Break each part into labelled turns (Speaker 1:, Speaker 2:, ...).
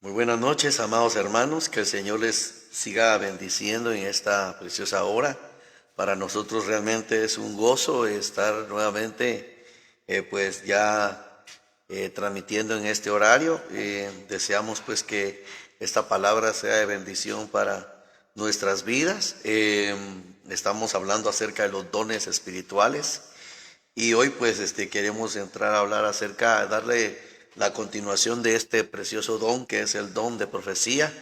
Speaker 1: Muy buenas noches, amados hermanos, que el Señor les siga bendiciendo en esta preciosa hora. Para nosotros realmente es un gozo estar nuevamente pues ya transmitiendo en este horario. Deseamos pues que esta palabra sea de bendición para nuestras vidas. Estamos hablando acerca de los dones espirituales. Y hoy pues queremos entrar a hablar acerca, darle la continuación de este precioso don que es el don de profecía,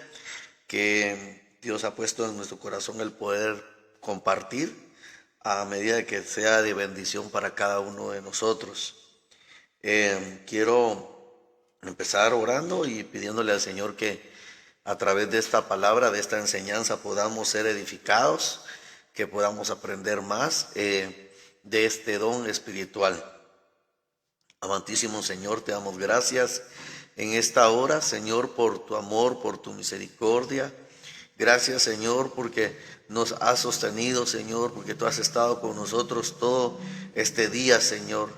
Speaker 1: que Dios ha puesto en nuestro corazón el poder compartir a medida de que sea de bendición para cada uno de nosotros. Quiero empezar orando y pidiéndole al Señor que a través de esta palabra, de esta enseñanza, podamos ser edificados, que podamos aprender más de este don espiritual. Amantísimo Señor, te damos gracias en esta hora, Señor, por tu amor, por tu misericordia. Gracias, Señor, porque nos has sostenido, Señor, porque tú has estado con nosotros todo este día, Señor.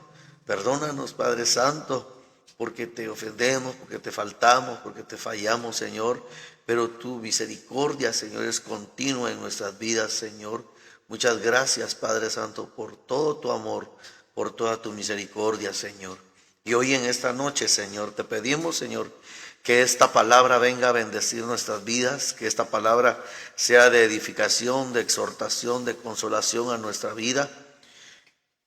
Speaker 1: Perdónanos, Padre Santo, porque te ofendemos, porque te faltamos, porque te fallamos, Señor. Pero tu misericordia, Señor, es continua en nuestras vidas, Señor. Muchas gracias, Padre Santo, por todo tu amor, por toda tu misericordia, Señor. Y hoy en esta noche, Señor, te pedimos, Señor, que esta palabra venga a bendecir nuestras vidas, que esta palabra sea de edificación, de exhortación, de consolación a nuestra vida.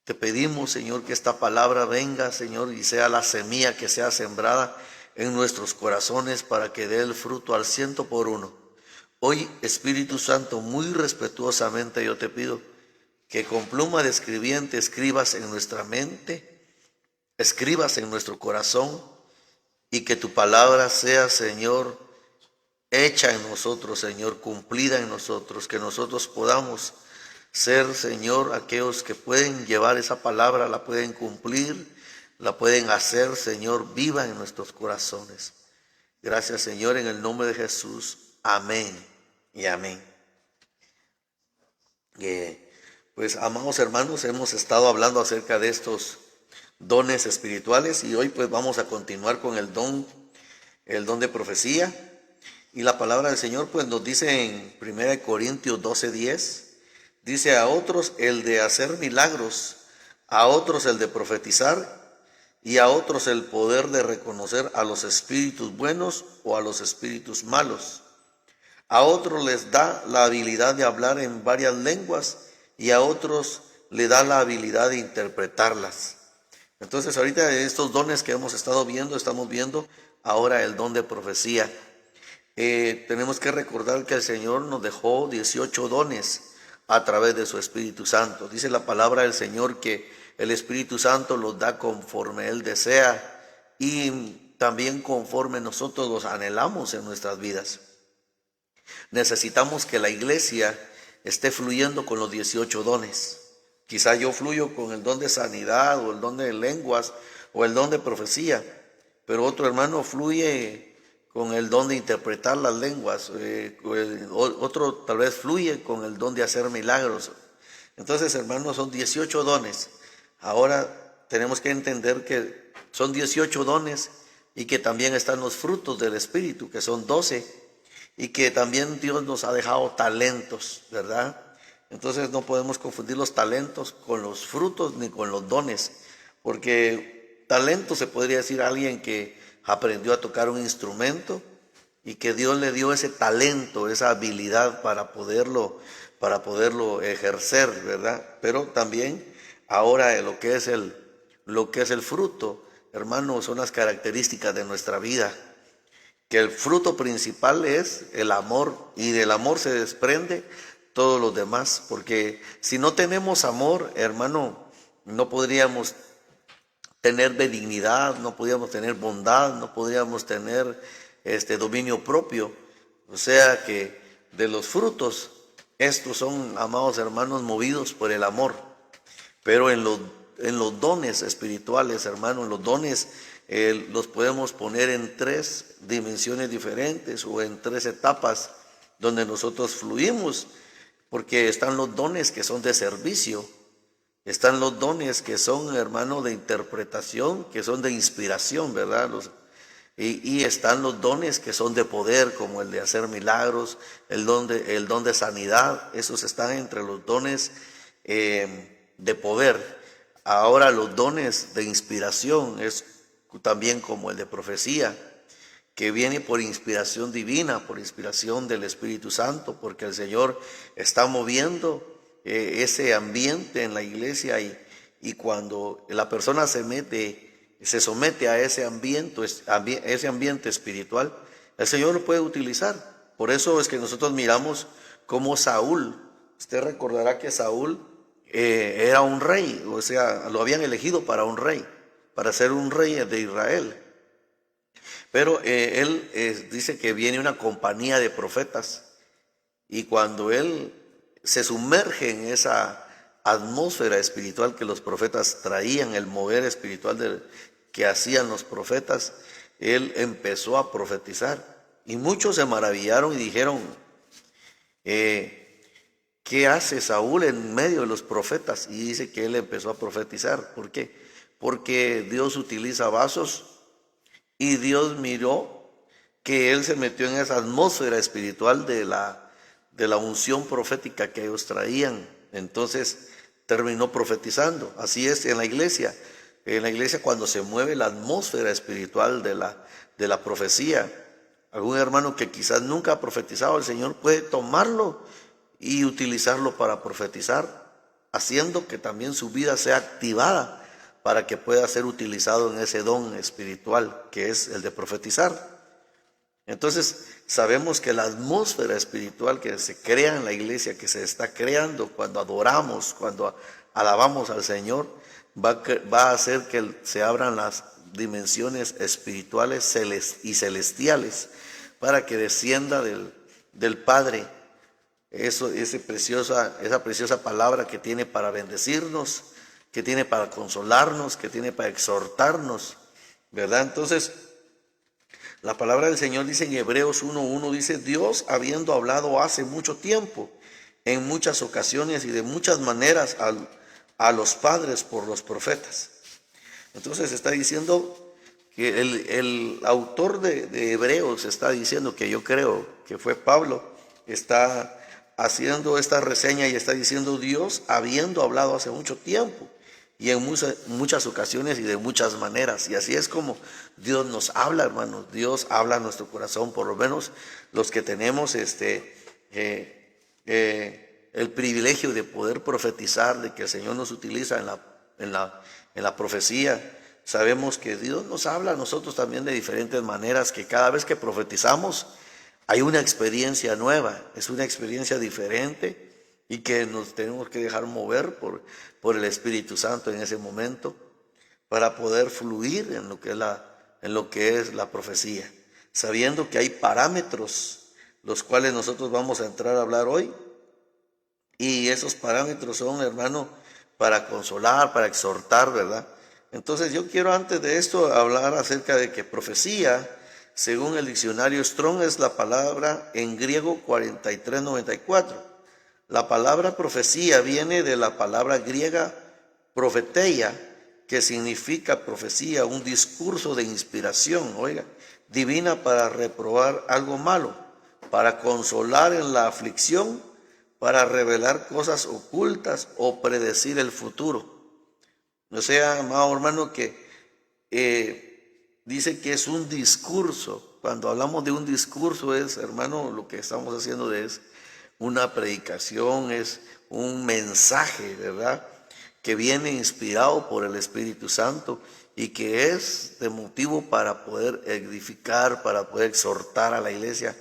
Speaker 1: Te pedimos, Señor, que esta palabra venga, Señor, y sea la semilla que sea sembrada en nuestros corazones para que dé el fruto al 100%. Hoy, Espíritu Santo, muy respetuosamente yo te pido que con pluma de escribiente escribas en nuestra mente, escribas en nuestro corazón, y que tu palabra sea, Señor, hecha en nosotros, Señor, cumplida en nosotros, que nosotros podamos ser, Señor, aquellos que pueden llevar esa palabra, la pueden cumplir, la pueden hacer, Señor, viva en nuestros corazones. Gracias, Señor, en el nombre de Jesús. Amén y amén. Pues, amados hermanos, hemos estado hablando acerca de estos dones espirituales y hoy pues vamos a continuar con el don de profecía. Y la palabra del Señor pues nos dice en 1 Corintios 12:10, dice: a otros el de hacer milagros, a otros el de profetizar, y a otros el poder de reconocer a los espíritus buenos o a los espíritus malos. A otros les da la habilidad de hablar en varias lenguas y a otros le da la habilidad de interpretarlas. Entonces ahorita estos dones que hemos estado viendo, estamos viendo ahora el don de profecía. Tenemos que recordar que el Señor nos dejó 18 dones a través de su Espíritu Santo. Dice la palabra del Señor que el Espíritu Santo los da conforme Él desea y también conforme nosotros los anhelamos en nuestras vidas. Necesitamos que la iglesia esté fluyendo con los 18 dones. Quizá yo fluyo con el don de sanidad o el don de lenguas o el don de profecía, pero otro hermano fluye con el don de interpretar las lenguas, otro tal vez fluye con el don de hacer milagros. Entonces, hermanos, son 18 dones. Ahora tenemos que entender que son 18 dones y que también están los frutos del Espíritu, que son 12, y que también Dios nos ha dejado talentos, ¿verdad? Entonces no podemos confundir los talentos con los frutos ni con los dones, porque talento se podría decir a alguien que aprendió a tocar un instrumento y que Dios le dio ese talento, esa habilidad para poderlo ejercer, ¿verdad? Pero también ahora lo que es el fruto, hermanos, son las características de nuestra vida. Que el fruto principal es el amor, y del amor se desprende todos los demás, porque si no tenemos amor, hermano, no podríamos tener benignidad, no podríamos tener bondad, no podríamos tener dominio propio. O sea que de los frutos, estos son, amados hermanos, movidos por el amor. Pero en los dones espirituales, hermano, en los dones los podemos poner en 3 dimensiones diferentes o en 3 etapas donde nosotros fluimos, porque están los dones que son de servicio, están los dones que son, hermano, de interpretación, que son de inspiración, ¿verdad? Y están los dones que son de poder, como el de hacer milagros, el don de sanidad. Esos están entre los dones de poder. Ahora los dones de inspiración es también como el de profecía, que viene por inspiración divina, por inspiración del Espíritu Santo, porque el Señor está moviendo ese ambiente en la iglesia, y cuando la persona se somete a ese ambiente espiritual, el Señor lo puede utilizar. Por eso es que nosotros miramos como Saúl. Usted recordará que Saúl era un rey, o sea, lo habían elegido para un rey, para ser un rey de Israel. Pero él dice que viene una compañía de profetas, y cuando él se sumerge en esa atmósfera espiritual que los profetas traían, el mover espiritual que hacían los profetas, él empezó a profetizar. Y muchos se maravillaron y dijeron, ¿qué hace Saúl en medio de los profetas? Y dice que él empezó a profetizar. ¿Por qué? Porque Dios utiliza vasos, y Dios miró que él se metió en esa atmósfera espiritual de la unción profética que ellos traían. Entonces terminó profetizando. Así es en la iglesia. En la iglesia, cuando se mueve la atmósfera espiritual de la profecía, algún hermano que quizás nunca ha profetizado, el Señor puede tomarlo y utilizarlo para profetizar, haciendo que también su vida sea activada para que pueda ser utilizado en ese don espiritual que es el de profetizar. Entonces sabemos que la atmósfera espiritual que se crea en la iglesia, que se está creando cuando adoramos, cuando alabamos al Señor, va a hacer que se abran las dimensiones espirituales y celestiales, para que descienda del Padre esa preciosa palabra que tiene para bendecirnos, que tiene para consolarnos, que tiene para exhortarnos, ¿verdad? Entonces, la palabra del Señor dice en Hebreos 1:1, dice: Dios, habiendo hablado hace mucho tiempo, en muchas ocasiones y de muchas maneras a los padres por los profetas. Entonces está diciendo que el autor de Hebreos está diciendo, que yo creo que fue Pablo, está haciendo esta reseña y está diciendo: Dios, habiendo hablado hace mucho tiempo y en muchas ocasiones y de muchas maneras. Y así es como Dios nos habla, hermanos. Dios habla a nuestro corazón, por lo menos los que tenemos el privilegio de poder profetizar, de que el Señor nos utiliza en la profecía. Sabemos que Dios nos habla a nosotros también de diferentes maneras, que cada vez que profetizamos hay una experiencia nueva, es una experiencia diferente, y que nos tenemos que dejar mover por el Espíritu Santo en ese momento, para poder fluir en lo que es la profecía, sabiendo que hay parámetros, los cuales nosotros vamos a entrar a hablar hoy. Y esos parámetros son, hermano, para consolar, para exhortar, ¿verdad? Entonces yo quiero, antes de esto, hablar acerca de que profecía, según el diccionario Strong, es la palabra en griego 4394. La palabra profecía viene de la palabra griega profeteia, que significa profecía, un discurso de inspiración, oiga, divina, para reprobar algo malo, para consolar en la aflicción, para revelar cosas ocultas o predecir el futuro. O sea, amado hermano, que dice que es un discurso. Cuando hablamos de un discurso, hermano, lo que estamos haciendo es una predicación, es un mensaje, ¿verdad?, que viene inspirado por el Espíritu Santo, y que es de motivo para poder edificar, para poder exhortar a la iglesia.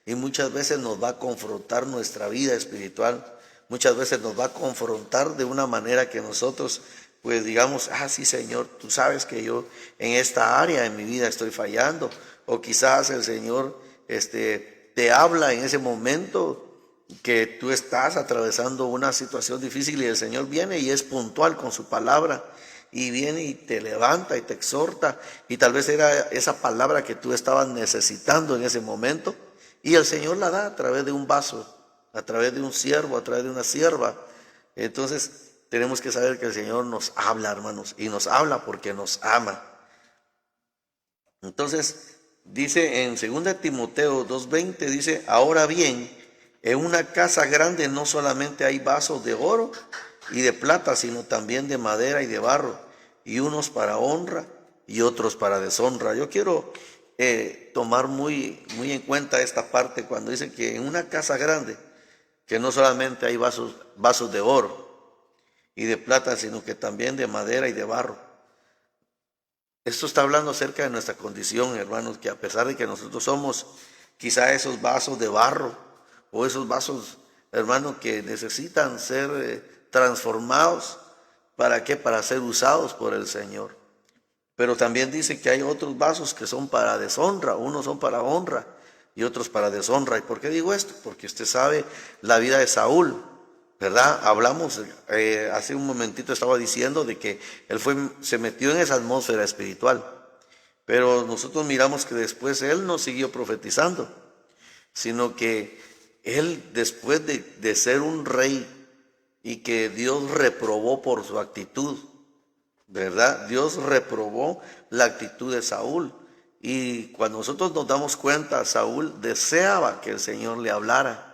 Speaker 1: Y muchas veces nos va a confrontar nuestra vida espiritual, muchas veces nos va a confrontar de una manera que nosotros pues digamos: sí, Señor, tú sabes que yo en esta área en mi vida estoy fallando. O quizás el Señor te habla en ese momento que tú estás atravesando una situación difícil, y el Señor viene y es puntual con su palabra, y viene y te levanta y te exhorta, y tal vez era esa palabra que tú estabas necesitando en ese momento, y el Señor la da a través de un vaso, a través de un siervo, a través de una sierva. Entonces tenemos que saber que el Señor nos habla, hermanos, y nos habla porque nos ama. Entonces Dice en 2 Timoteo 2:20, dice, ahora bien, en una casa grande no solamente hay vasos de oro y de plata, sino también de madera y de barro, y unos para honra y otros para deshonra. Yo quiero tomar muy en cuenta esta parte cuando dice que en una casa grande, que no solamente hay vasos de oro y de plata, sino que también de madera y de barro. Esto está hablando acerca de nuestra condición, hermanos, que a pesar de que nosotros somos quizá esos vasos de barro o esos vasos, hermanos, que necesitan ser transformados, ¿para qué? Para ser usados por el Señor. Pero también dice que hay otros vasos que son para deshonra, unos son para honra y otros para deshonra. ¿Y por qué digo esto? Porque usted sabe la vida de Saúl, ¿verdad? Hablamos, hace un momentito estaba diciendo de que él se metió en esa atmósfera espiritual, pero nosotros miramos que después él no siguió profetizando, sino que él después de ser un rey y que Dios reprobó por su actitud, ¿verdad? Dios reprobó la actitud de Saúl. Y cuando nosotros nos damos cuenta, Saúl deseaba que el Señor le hablara.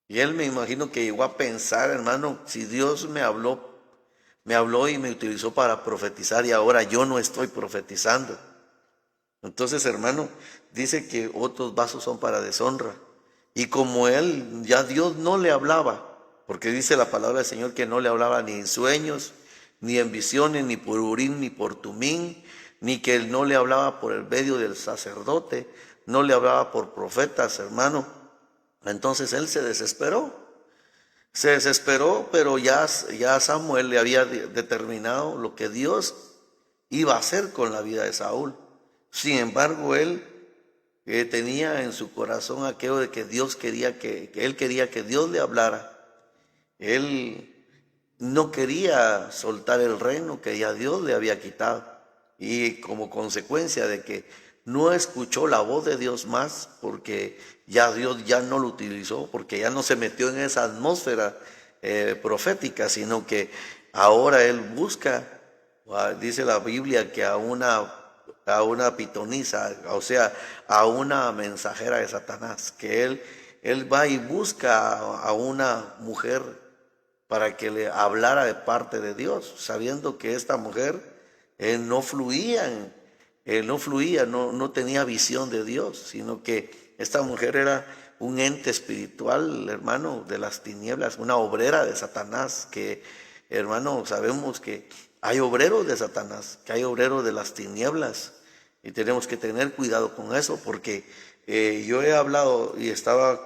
Speaker 1: Y él, me imagino que llegó a pensar, hermano, si Dios me habló y me utilizó para profetizar y ahora yo no estoy profetizando. Entonces, hermano, dice que otros vasos son para deshonra. Y como él, ya Dios no le hablaba, porque dice la palabra del Señor que no le hablaba ni en sueños, ni en visiones, ni por Urim, ni por Tumín, ni que él no le hablaba por el medio del sacerdote, no le hablaba por profetas, hermano. Entonces él se desesperó, pero ya Samuel le había determinado lo que Dios iba a hacer con la vida de Saúl. Sin embargo, él tenía en su corazón aquello de que Dios quería que él quería que Dios le hablara. Él no quería soltar el reino que ya Dios le había quitado. Y como consecuencia de que no escuchó la voz de Dios más, porque ya Dios ya no lo utilizó, porque ya no se metió en esa atmósfera profética, sino que ahora él busca, dice la Biblia, que a una pitonisa, o sea, a una mensajera de Satanás, que él va y busca a una mujer para que le hablara de parte de Dios, sabiendo que esta mujer no fluía, no tenía visión de Dios, sino que esta mujer era un ente espiritual, hermano, de las tinieblas, una obrera de Satanás, que, hermano, sabemos que hay obreros de Satanás, que hay obreros de las tinieblas, y tenemos que tener cuidado con eso, porque yo he hablado y estaba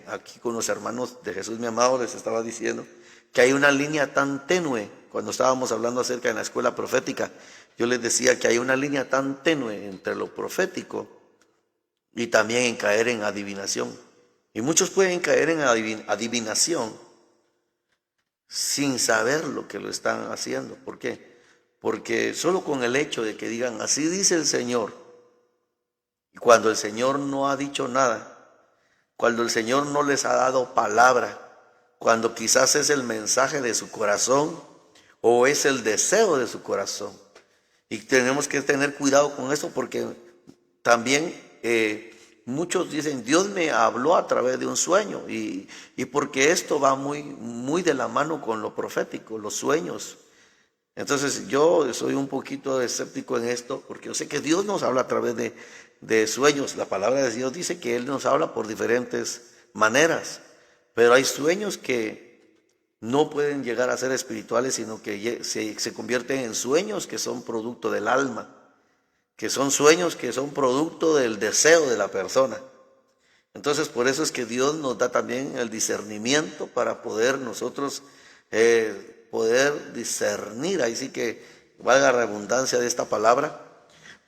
Speaker 1: aquí con los hermanos de Jesús mi amado, les estaba diciendo que hay una línea tan tenue. Cuando estábamos hablando acerca de la escuela profética, yo les decía que hay una línea tan tenue entre lo profético y también en caer en adivinación. Y muchos pueden caer en adivinación sin saber lo que lo están haciendo. ¿Por qué? Porque solo con el hecho de que digan, así dice el Señor, y cuando el Señor no ha dicho nada, cuando el Señor no les ha dado palabra, cuando quizás es el mensaje de su corazón o es el deseo de su corazón. Y tenemos que tener cuidado con eso, porque también muchos dicen, Dios me habló a través de un sueño, y porque esto va muy de la mano con lo profético, los sueños. Entonces yo soy un poquito escéptico en esto, porque yo sé que Dios nos habla a través de sueños. La palabra de Dios dice que Él nos habla por diferentes maneras, pero hay sueños que no pueden llegar a ser espirituales, sino que se convierten en sueños que son producto del alma, que son sueños que son producto del deseo de la persona. Entonces por eso es que Dios nos da también el discernimiento para poder nosotros poder discernir, ahí sí que valga la redundancia de esta palabra,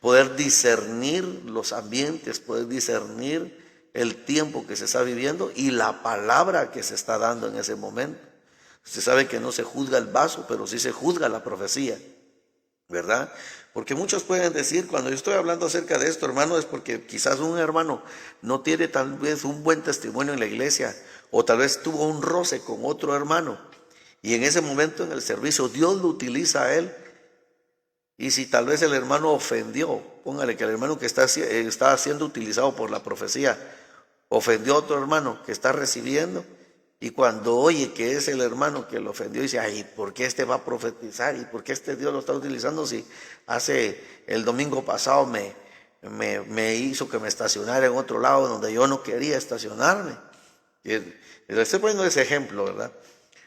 Speaker 1: poder discernir los ambientes, poder discernir el tiempo que se está viviendo y la palabra que se está dando en ese momento. Usted sabe que no se juzga el vaso, pero sí se juzga la profecía, ¿verdad? Porque muchos pueden decir, cuando yo estoy hablando acerca de esto, hermano, es porque quizás un hermano no tiene tal vez un buen testimonio en la iglesia, o tal vez tuvo un roce con otro hermano, y en ese momento en el servicio Dios lo utiliza a él Y si tal vez el hermano ofendió, póngale que el hermano que está siendo utilizado por la profecía ofendió a otro hermano que está recibiendo, y cuando oye que es el hermano que lo ofendió, dice, ay, ¿por qué este va a profetizar? ¿Y por qué este Dios lo está utilizando si hace el domingo pasado me hizo que me estacionara en otro lado donde yo no quería estacionarme? Y le estoy poniendo ese ejemplo, ¿verdad?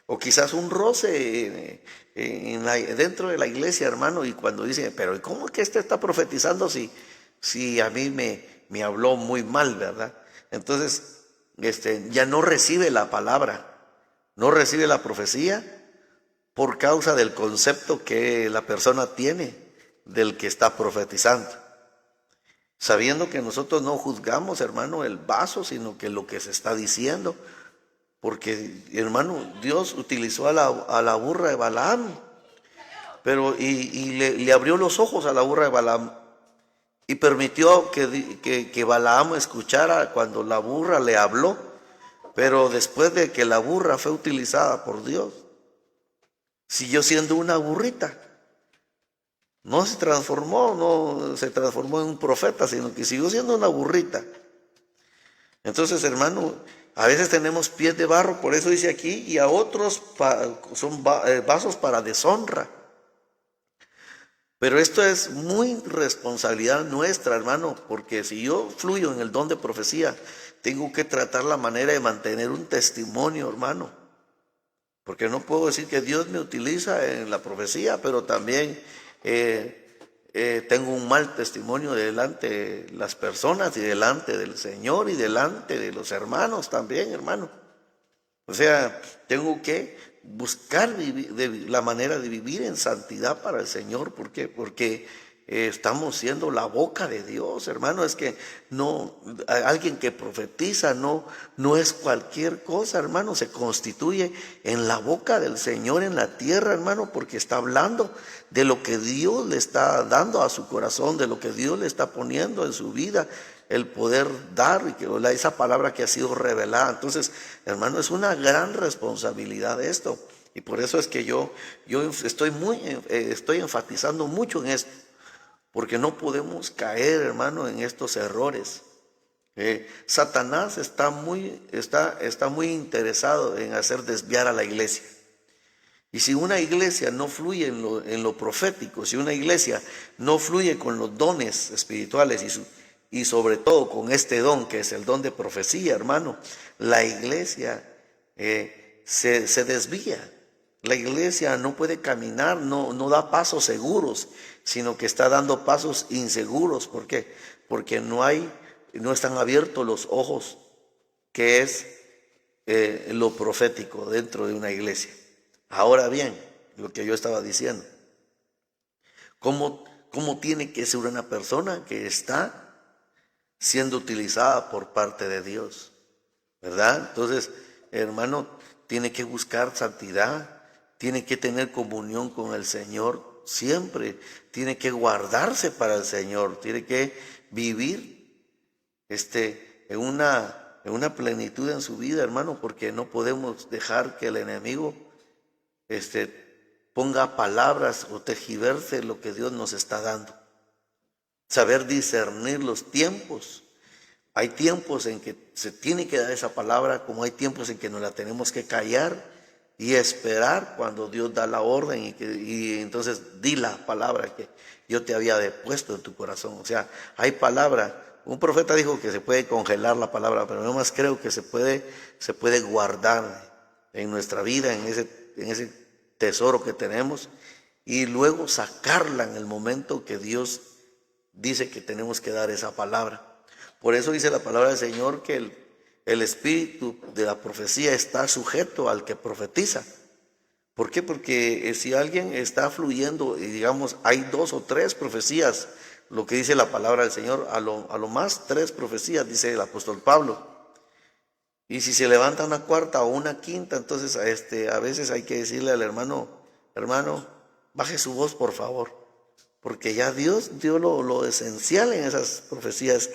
Speaker 1: O quizás un roce dentro de la iglesia, hermano, y cuando dice, pero ¿cómo es que este está profetizando si a mí me habló muy mal, ¿verdad? Entonces, ya no recibe la palabra, no recibe la profecía por causa del concepto que la persona tiene del que está profetizando. Sabiendo que nosotros no juzgamos, hermano, el vaso, sino que lo que se está diciendo. Porque, hermano, Dios utilizó a la burra de Balaam, pero le abrió los ojos a la burra de Balaam y permitió que Balaam escuchara cuando la burra le habló, pero después de que la burra fue utilizada por Dios, siguió siendo una burrita. No se transformó en un profeta, sino que siguió siendo una burrita. Entonces, hermano, a veces tenemos pies de barro, por eso dice aquí, y a otros son vasos para deshonra. Pero esto es muy responsabilidad nuestra, hermano, porque si yo fluyo en el don de profecía, tengo que tratar la manera de mantener un testimonio, hermano. Porque no puedo decir que Dios me utiliza en la profecía, pero también tengo un mal testimonio delante de las personas y delante del Señor y delante de los hermanos también, hermano. O sea, tengo que buscar la manera de vivir en santidad para el Señor. ¿Por qué? Porque estamos siendo la boca de Dios, hermano. Es que alguien que profetiza no es cualquier cosa, hermano. Se constituye en la boca del Señor en la tierra, hermano, porque está hablando de lo que Dios le está dando a su corazón, de lo que Dios le está poniendo en su vida, el poder dar esa palabra que ha sido revelada. Entonces, hermano, es una gran responsabilidad esto. Y por eso es que yo estoy enfatizando mucho en esto, porque no podemos caer, hermano, en estos errores. Satanás está muy interesado en hacer desviar a la iglesia. Y si una iglesia no fluye en lo profético, si una iglesia no fluye con los dones espirituales y sobre todo con este don que es el don de profecía, hermano, la iglesia se desvía. La iglesia no puede caminar, no da pasos seguros, sino que está dando pasos inseguros. ¿Por qué? Porque no están abiertos los ojos, que es lo profético dentro de una iglesia. Ahora bien, lo que yo estaba diciendo, ¿cómo tiene que ser una persona que está siendo utilizada por parte de Dios? ¿Verdad? Entonces, hermano, tiene que buscar santidad, tiene que tener comunión con el Señor siempre, tiene que guardarse para el Señor, tiene que vivir en una plenitud en su vida, hermano, porque no podemos dejar que el enemigo ponga palabras o tergiverse lo que Dios nos está dando. Saber discernir los tiempos. Hay tiempos en que se tiene que dar esa palabra, como hay tiempos en que nos la tenemos que callar y esperar cuando Dios da la orden y entonces di la palabra que yo te había puesto en tu corazón. O sea, hay palabra. Un profeta dijo que se puede congelar la palabra, pero yo más creo que se puede guardar en nuestra vida, en ese tesoro que tenemos, y luego sacarla en el momento que Dios dice que tenemos que dar esa palabra. Por eso dice la palabra del Señor que el espíritu de la profecía está sujeto al que profetiza. ¿Por qué? Porque si alguien está fluyendo y digamos hay 2 o 3 profecías, lo que dice la palabra del Señor, a lo más 3 profecías, dice el apóstol Pablo. Y si se levanta una cuarta o una quinta, entonces a veces hay que decirle al hermano, baje su voz por favor, porque ya Dios dio lo esencial en esas profecías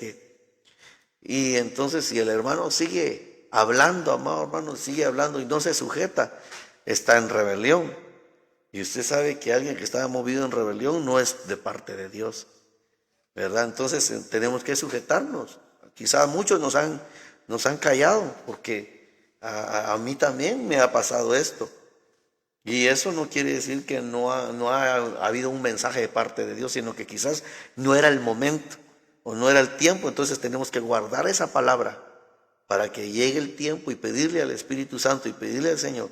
Speaker 1: y entonces si el hermano sigue hablando, amado hermano, sigue hablando y no se sujeta, está en rebelión. Y usted sabe que alguien que está movido en rebelión no es de parte de Dios, ¿verdad? Entonces tenemos que sujetarnos. Quizás muchos nos han callado, porque a mí también me ha pasado esto. Y eso no quiere decir que no ha habido un mensaje de parte de Dios, sino que quizás no era el momento o no era el tiempo. Entonces tenemos que guardar esa palabra para que llegue el tiempo y pedirle al Espíritu Santo y pedirle al Señor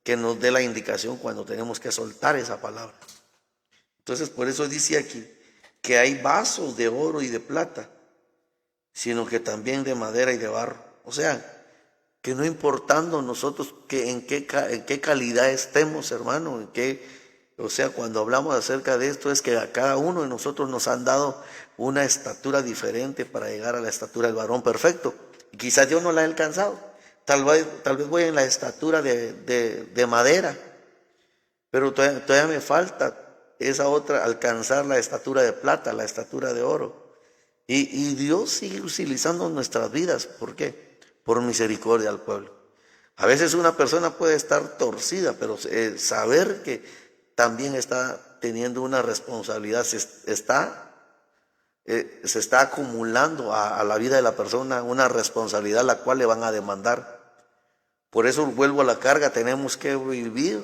Speaker 1: que nos dé la indicación cuando tenemos que soltar esa palabra. Entonces por eso dice aquí que hay vasos de oro y de plata, sino que también de madera y de barro. O sea, que no importando nosotros en qué calidad estemos, hermano, o sea, cuando hablamos acerca de esto es que a cada uno de nosotros nos han dado una estatura diferente para llegar a la estatura del varón perfecto. Y quizás yo no la he alcanzado. Tal vez voy en la estatura de madera, pero todavía me falta esa otra, alcanzar la estatura de plata, la estatura de oro. Y Dios sigue utilizando nuestras vidas. ¿Por qué? Por misericordia al pueblo. A veces una persona puede estar torcida, pero saber que también está teniendo una responsabilidad, se está acumulando a la vida de la persona una responsabilidad la cual le van a demandar. Por eso vuelvo a la carga, tenemos que vivir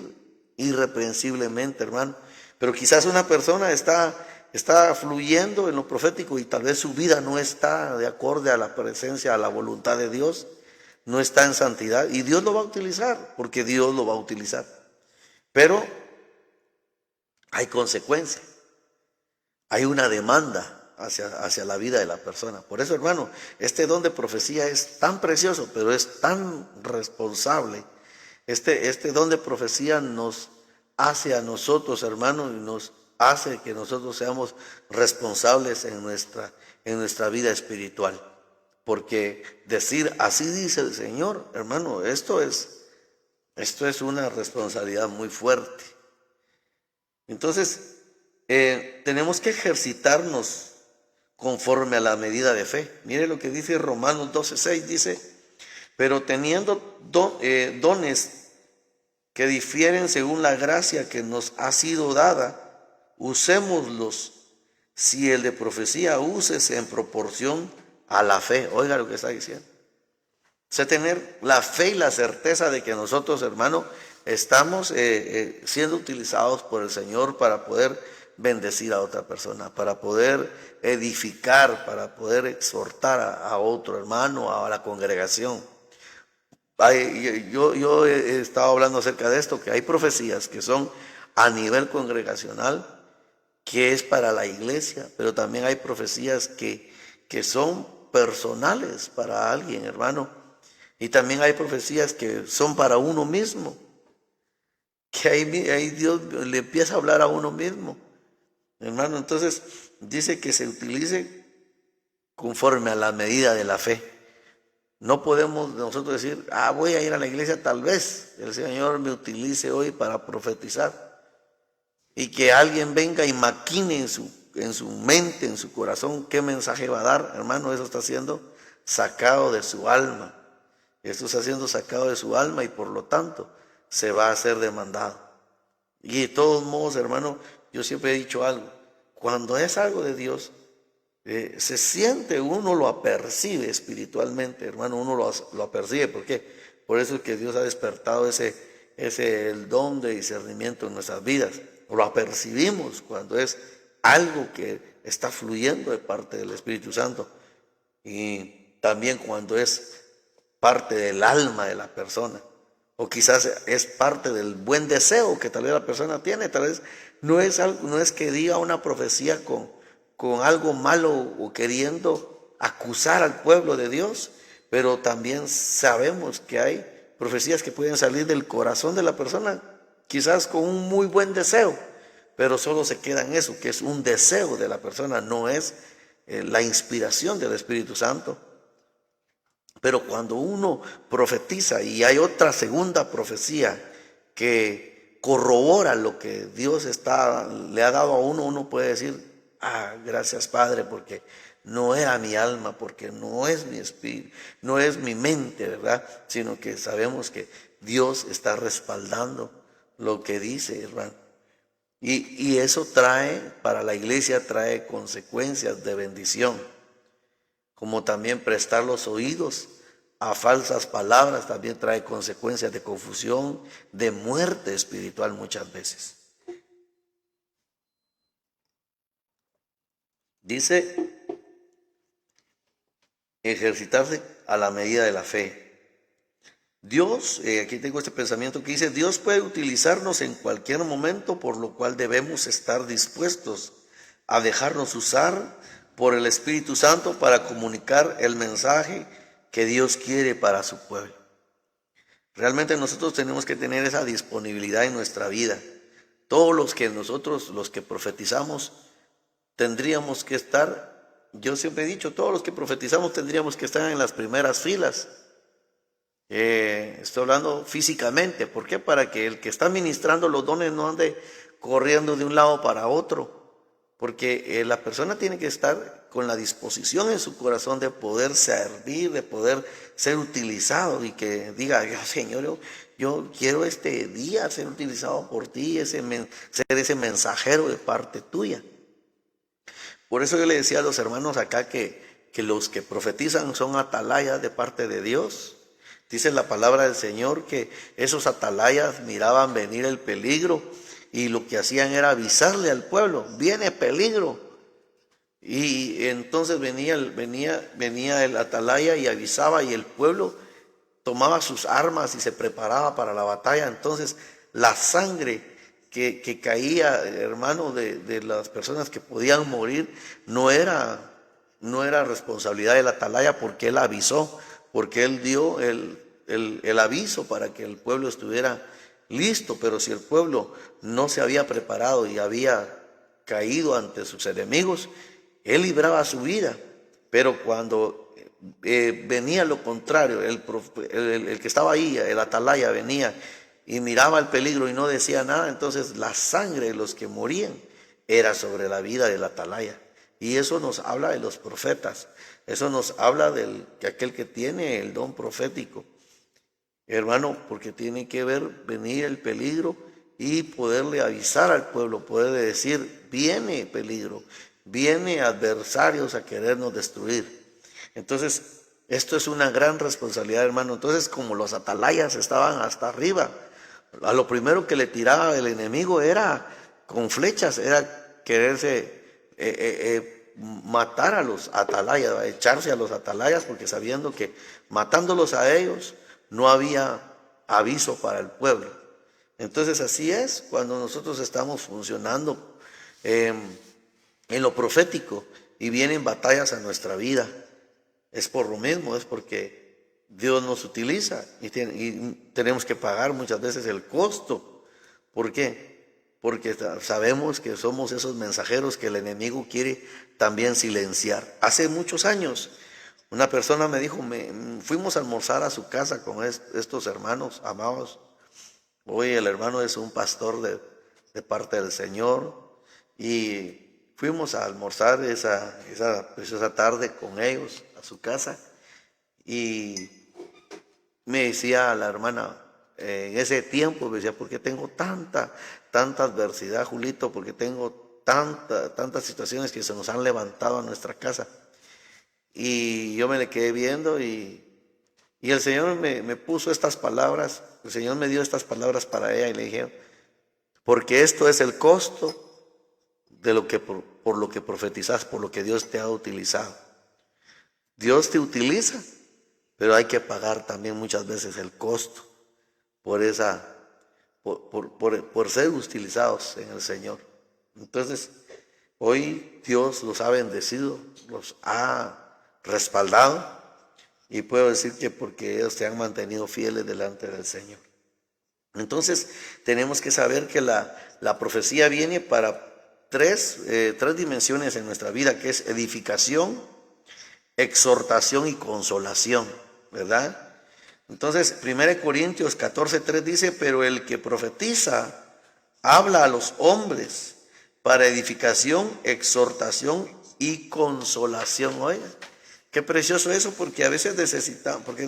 Speaker 1: irreprensiblemente, hermano. Pero quizás una persona está fluyendo en lo profético y tal vez su vida no está de acorde a la presencia, a la voluntad de Dios, no está en santidad y Dios lo va a utilizar, porque Dios lo va a utilizar. Pero hay consecuencias, hay una demanda hacia la vida de la persona. Por eso, hermano, este don de profecía es tan precioso, pero es tan responsable. Este don de profecía nos hace a nosotros, hermano, y nos hace que nosotros seamos responsables en nuestra vida espiritual. Porque decir, así dice el Señor, hermano, esto es una responsabilidad muy fuerte. Entonces, tenemos que ejercitarnos conforme a la medida de fe. Mire lo que dice Romanos 12:6, dice, pero teniendo dones que difieren según la gracia que nos ha sido dada, usémoslos. Si el de profecía, úsese en proporción a la fe. Oiga lo que está diciendo. O sea, tener la fe y la certeza de que nosotros, hermano, estamos siendo utilizados por el Señor para poder bendecir a otra persona, para poder edificar, para poder exhortar a otro hermano, a la congregación. Yo he estado hablando acerca de esto, que hay profecías que son a nivel congregacional, que es para la iglesia, pero también hay profecías que son personales para alguien, hermano. Y también hay profecías que son para uno mismo, que ahí Dios le empieza a hablar a uno mismo, hermano. Entonces dice que se utilice conforme a la medida de la fe. No podemos nosotros decir, voy a ir a la iglesia, tal vez el Señor me utilice hoy para profetizar. Y que alguien venga y maquine en su mente, en su corazón, qué mensaje va a dar, hermano. Eso está siendo sacado de su alma. Esto está siendo sacado de su alma y por lo tanto se va a hacer demandado. Y de todos modos, hermano, yo siempre he dicho algo. Cuando es algo de Dios, se siente, uno lo apercibe espiritualmente, hermano, uno lo apercibe. ¿Por qué? Por eso es que Dios ha despertado el don de discernimiento en nuestras vidas. Lo apercibimos cuando es algo que está fluyendo de parte del Espíritu Santo, y también cuando es parte del alma de la persona, o quizás es parte del buen deseo que tal vez la persona tiene. Tal vez no es que diga una profecía con algo malo o queriendo acusar al pueblo de Dios, pero también sabemos que hay profecías que pueden salir del corazón de la persona, quizás con un muy buen deseo, pero solo se queda en eso, que es un deseo de la persona, no es la inspiración del Espíritu Santo. Pero cuando uno profetiza y hay otra segunda profecía que corrobora lo que Dios le ha dado a uno, uno puede decir, gracias Padre, porque no era mi alma, porque no es mi espíritu, no es mi mente, ¿verdad? Sino que sabemos que Dios está respaldando lo que dice, hermano. Y eso trae, para la iglesia, trae consecuencias de bendición, como también prestar los oídos a falsas palabras también trae consecuencias de confusión, de muerte espiritual muchas veces. Dice, ejercitarse a la medida de la fe. Dios, aquí tengo este pensamiento que dice, Dios puede utilizarnos en cualquier momento, por lo cual debemos estar dispuestos a dejarnos usar por el Espíritu Santo para comunicar el mensaje que Dios quiere para su pueblo. Realmente nosotros tenemos que tener esa disponibilidad en nuestra vida. Todos los que profetizamos, tendríamos que estar, yo siempre he dicho, todos los que profetizamos tendríamos que estar en las primeras filas. Estoy hablando físicamente. ¿Por qué? Para que el que está ministrando los dones no ande corriendo de un lado para otro. Porque la persona tiene que estar con la disposición en su corazón de poder servir, de poder ser utilizado y que diga, Señor, yo quiero este día ser utilizado por ti, ser ese mensajero de parte tuya. Por eso yo le decía a los hermanos acá que los que profetizan son atalayas de parte de Dios. Dice la palabra del Señor que esos atalayas miraban venir el peligro y lo que hacían era avisarle al pueblo, viene peligro. Y entonces venía el atalaya y avisaba, y el pueblo tomaba sus armas y se preparaba para la batalla. Entonces la sangre que caía, hermano, de las personas que podían morir, no era responsabilidad del atalaya, porque él avisó, porque él dio el aviso para que el pueblo estuviera listo. Pero si el pueblo no se había preparado y había caído ante sus enemigos, él libraba su vida. Pero cuando venía lo contrario, el que estaba ahí, el atalaya, venía y miraba el peligro y no decía nada, entonces la sangre de los que morían era sobre la vida del atalaya. Y eso nos habla de los profetas, eso nos habla de aquel que tiene el don profético, hermano, porque tiene que ver venir el peligro y poderle avisar al pueblo, poderle decir, viene peligro, viene adversarios a querernos destruir. Entonces, esto es una gran responsabilidad, hermano. Entonces, como los atalayas estaban hasta arriba, a lo primero que le tiraba el enemigo era con flechas, era quererse matar a los atalayas, echarse a los atalayas, porque sabiendo que matándolos a ellos no había aviso para el pueblo. Entonces así es cuando nosotros estamos funcionando en lo profético y vienen batallas a nuestra vida. Es por lo mismo, es porque Dios nos utiliza y tenemos que pagar muchas veces el costo. ¿Por qué? Porque sabemos que somos esos mensajeros que el enemigo quiere también silenciar. Hace muchos años una persona me dijo, fuimos a almorzar a su casa con estos hermanos amados. Hoy el hermano es un pastor de parte del Señor, y fuimos a almorzar esa preciosa tarde con ellos a su casa, y me decía la hermana, en ese tiempo me decía, ¿por qué tengo tanta adversidad, Julito? ¿Por qué tengo tantas situaciones que se nos han levantado a nuestra casa? Y yo me le quedé viendo y el Señor me puso estas palabras, el Señor me dio estas palabras para ella, y le dije, porque esto es el costo de lo que por lo que profetizas, por lo que Dios te ha utilizado. Dios te utiliza, pero hay que pagar también muchas veces el costo por ser utilizados en el Señor. Entonces, hoy Dios los ha bendecido, los ha respaldado, y puedo decir que porque ellos se han mantenido fieles delante del Señor. Entonces tenemos que saber que la profecía viene para tres dimensiones en nuestra vida, que es edificación, exhortación y consolación, ¿verdad? Entonces 1 Corintios 14:3 dice, pero el que profetiza habla a los hombres para edificación, exhortación y consolación. Oiga, qué precioso eso, porque a veces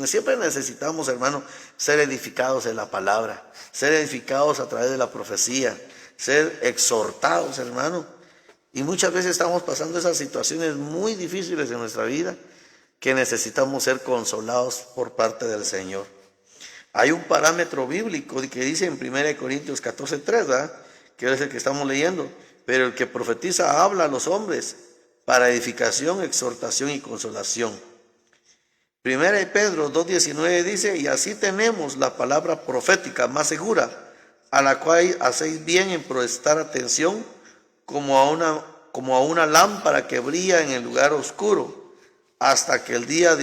Speaker 1: siempre necesitamos, hermano, ser edificados en la palabra, ser edificados a través de la profecía, ser exhortados, hermano. Y muchas veces estamos pasando esas situaciones muy difíciles en nuestra vida que necesitamos ser consolados por parte del Señor. Hay un parámetro bíblico que dice en 1 Corintios 14:3, ¿verdad?, que es el que estamos leyendo. Pero el que profetiza habla a los hombres para edificación, exhortación y consolación. 1 Pedro 2:19 dice: y así tenemos la palabra profética más segura, a la cual hacéis bien en prestar atención, como a una lámpara que brilla en el lugar oscuro, hasta que el día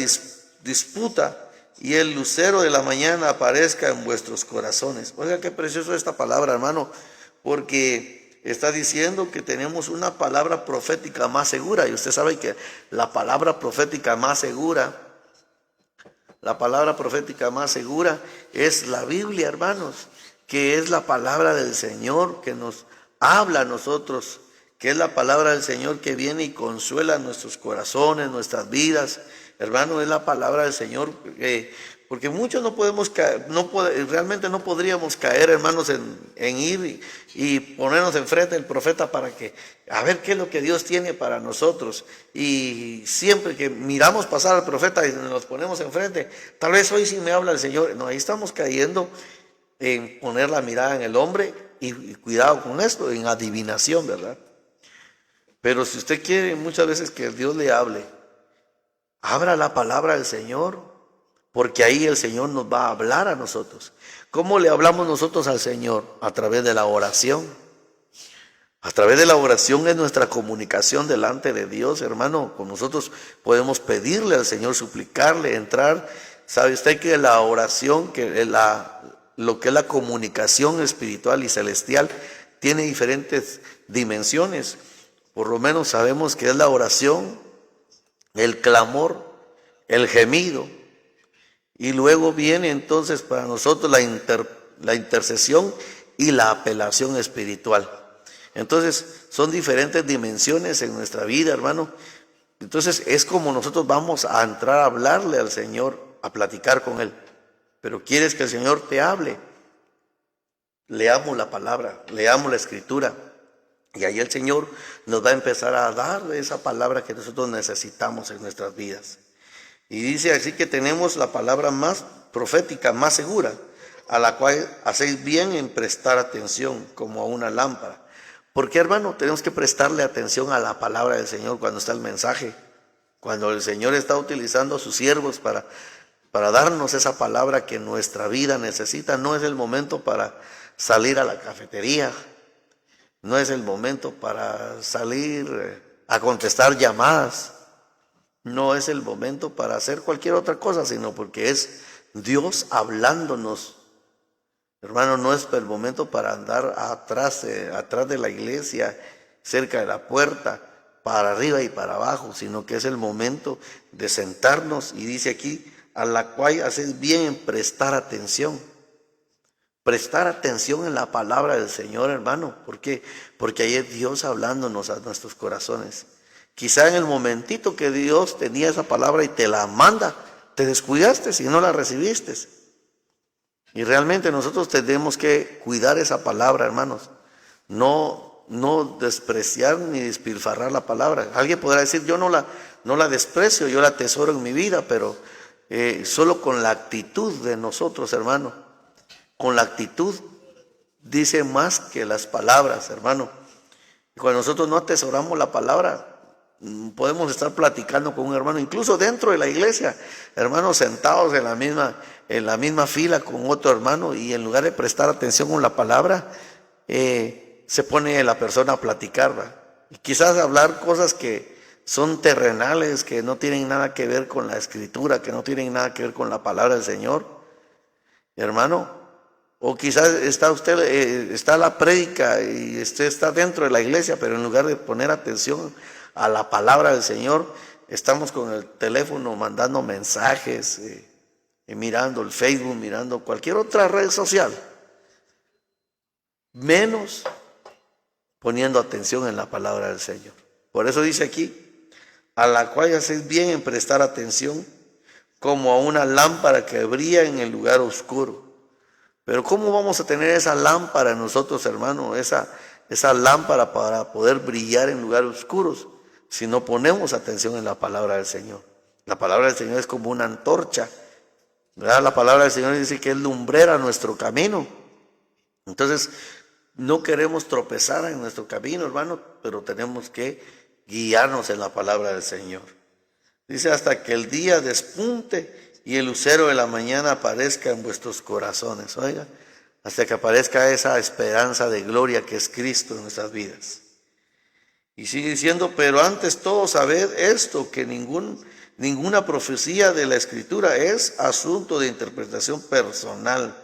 Speaker 1: disputa y el lucero de la mañana aparezca en vuestros corazones. Oiga, qué precioso esta palabra, hermano, porque está diciendo que tenemos una palabra profética más segura. Y usted sabe que la palabra profética más segura es la Biblia, hermanos, que es la palabra del Señor que nos habla a nosotros, que es la palabra del Señor que viene y consuela nuestros corazones, nuestras vidas. Hermano, es la palabra del Señor, porque muchos no podemos caer, realmente no podríamos caer, hermanos, en ir y ponernos enfrente del profeta para que, a ver qué es lo que Dios tiene para nosotros. Y siempre que miramos pasar al profeta y nos ponemos enfrente, tal vez hoy sí me habla el Señor. No, ahí estamos cayendo en poner la mirada en el hombre y cuidado con esto, en adivinación, ¿verdad? Pero si usted quiere muchas veces que Dios le hable, abra la palabra del Señor, porque ahí el Señor nos va a hablar a nosotros. ¿Cómo le hablamos nosotros al Señor? A través de la oración. A través de la oración es nuestra comunicación delante de Dios, hermano. Con nosotros podemos pedirle al Señor, suplicarle, entrar. ¿Sabe usted que la oración, lo que es la comunicación espiritual y celestial, tiene diferentes dimensiones? Por lo menos sabemos que es la oración, el clamor, el gemido, y luego viene entonces para nosotros la intercesión y la apelación espiritual. Entonces son diferentes dimensiones en nuestra vida, hermano. Entonces es como nosotros vamos a entrar a hablarle al Señor, a platicar con Él. Pero quieres que el Señor te hable, leamos la palabra, leamos la Escritura. Y ahí el Señor nos va a empezar a dar esa palabra que nosotros necesitamos en nuestras vidas. Y dice así que tenemos la palabra más profética, más segura, a la cual hacéis bien en prestar atención como a una lámpara. ¿Por qué, hermano? Tenemos que prestarle atención a la palabra del Señor cuando está el mensaje. Cuando el Señor está utilizando a sus siervos para darnos esa palabra que nuestra vida necesita. No es el momento para salir a la cafetería. No es el momento para salir a contestar llamadas. No es el momento para hacer cualquier otra cosa, sino porque es Dios hablándonos. Hermano, no es el momento para andar atrás de la iglesia, cerca de la puerta, para arriba y para abajo, sino que es el momento de sentarnos. Y dice aquí, a la cual haces bien en prestar atención. Prestar atención en la palabra del Señor, hermano. ¿Por qué? Porque ahí es Dios hablándonos a nuestros corazones. Quizá en el momentito que Dios tenía esa palabra y te la manda, te descuidaste y no la recibiste. Y realmente nosotros tenemos que cuidar esa palabra, hermanos. No despreciar ni despilfarrar la palabra. Alguien podrá decir, yo no la desprecio, yo la atesoro en mi vida, pero solo con la actitud de nosotros, hermano. Con la actitud dice más que las palabras, hermano. Y cuando nosotros no atesoramos la palabra, podemos estar platicando con un hermano, incluso dentro de la iglesia, hermanos sentados en la misma fila con otro hermano, y en lugar de prestar atención con la palabra, se pone la persona a platicar, ¿va? Y quizás hablar cosas que son terrenales, que no tienen nada que ver con la Escritura, que no tienen nada que ver con la palabra del Señor, hermano. O quizás está la prédica y usted está dentro de la iglesia, pero en lugar de poner atención a la palabra del Señor, estamos con el teléfono mandando mensajes, mirando el Facebook, mirando cualquier otra red social, menos poniendo atención en la palabra del Señor. Por eso dice aquí, a la cual hacéis bien en prestar atención como a una lámpara que brilla en el lugar oscuro. Pero ¿cómo vamos a tener esa lámpara nosotros, hermano? esa lámpara para poder brillar en lugares oscuros si no ponemos atención en la palabra del Señor. La palabra del Señor es como una antorcha, ¿verdad? La palabra del Señor dice que es lumbrera nuestro camino. Entonces, no queremos tropezar en nuestro camino, hermano, pero tenemos que guiarnos en la palabra del Señor. Dice, hasta que el día despunte y el lucero de la mañana aparezca en vuestros corazones. Oiga, hasta que aparezca esa esperanza de gloria que es Cristo en nuestras vidas. Y sigue diciendo, pero antes todo sabed esto, que ninguna profecía de la Escritura es asunto de interpretación personal.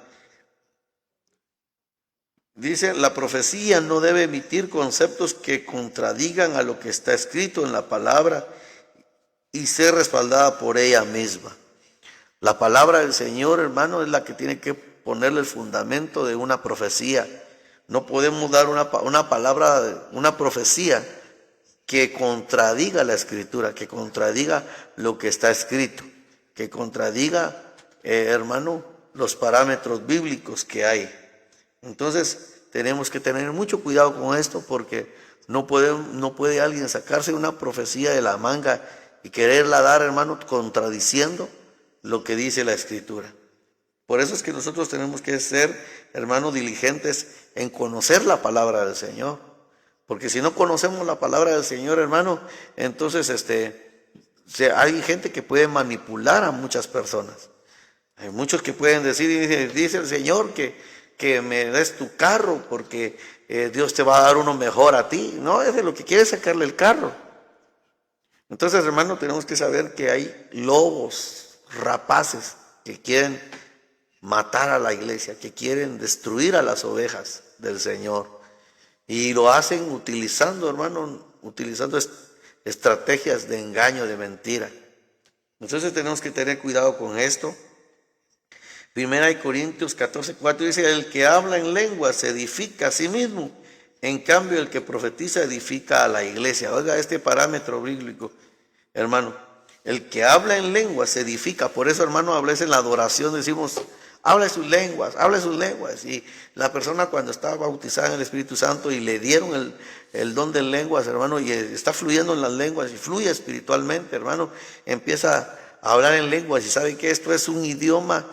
Speaker 1: Dice, la profecía no debe emitir conceptos que contradigan a lo que está escrito en la palabra y ser respaldada por ella misma. La palabra del Señor, hermano, es la que tiene que ponerle el fundamento de una profecía. No podemos dar una palabra, una profecía que contradiga la Escritura, que contradiga lo que está escrito, que contradiga, hermano, los parámetros bíblicos que hay. Entonces, tenemos que tener mucho cuidado con esto, porque no puede alguien sacarse una profecía de la manga y quererla dar, hermano, contradiciendo lo que dice la Escritura. Por eso es que nosotros tenemos que ser, hermano, diligentes en conocer la palabra del Señor. Porque si no conocemos la palabra del Señor, hermano, entonces hay gente que puede manipular a muchas personas. Hay muchos que pueden decir, dice el Señor que me des tu carro porque Dios te va a dar uno mejor a ti. No, es de lo que quiere sacarle el carro. Entonces, hermano, tenemos que saber que hay lobos rapaces que quieren matar a la iglesia, que quieren destruir a las ovejas del Señor. Y lo hacen utilizando, hermano, estrategias de engaño, de mentira. Entonces tenemos que tener cuidado con esto. 1 Corintios 14:4 dice, el que habla en lenguas se edifica a sí mismo, en cambio el que profetiza edifica a la iglesia. Oiga este parámetro bíblico, hermano, el que habla en lenguas se edifica. Por eso, hermano, a veces en la adoración decimos, habla sus lenguas. Y la persona cuando está bautizada en el Espíritu Santo y le dieron el don de lenguas, hermano, y está fluyendo en las lenguas y fluye espiritualmente, hermano, empieza a hablar en lenguas y sabe que esto es un idioma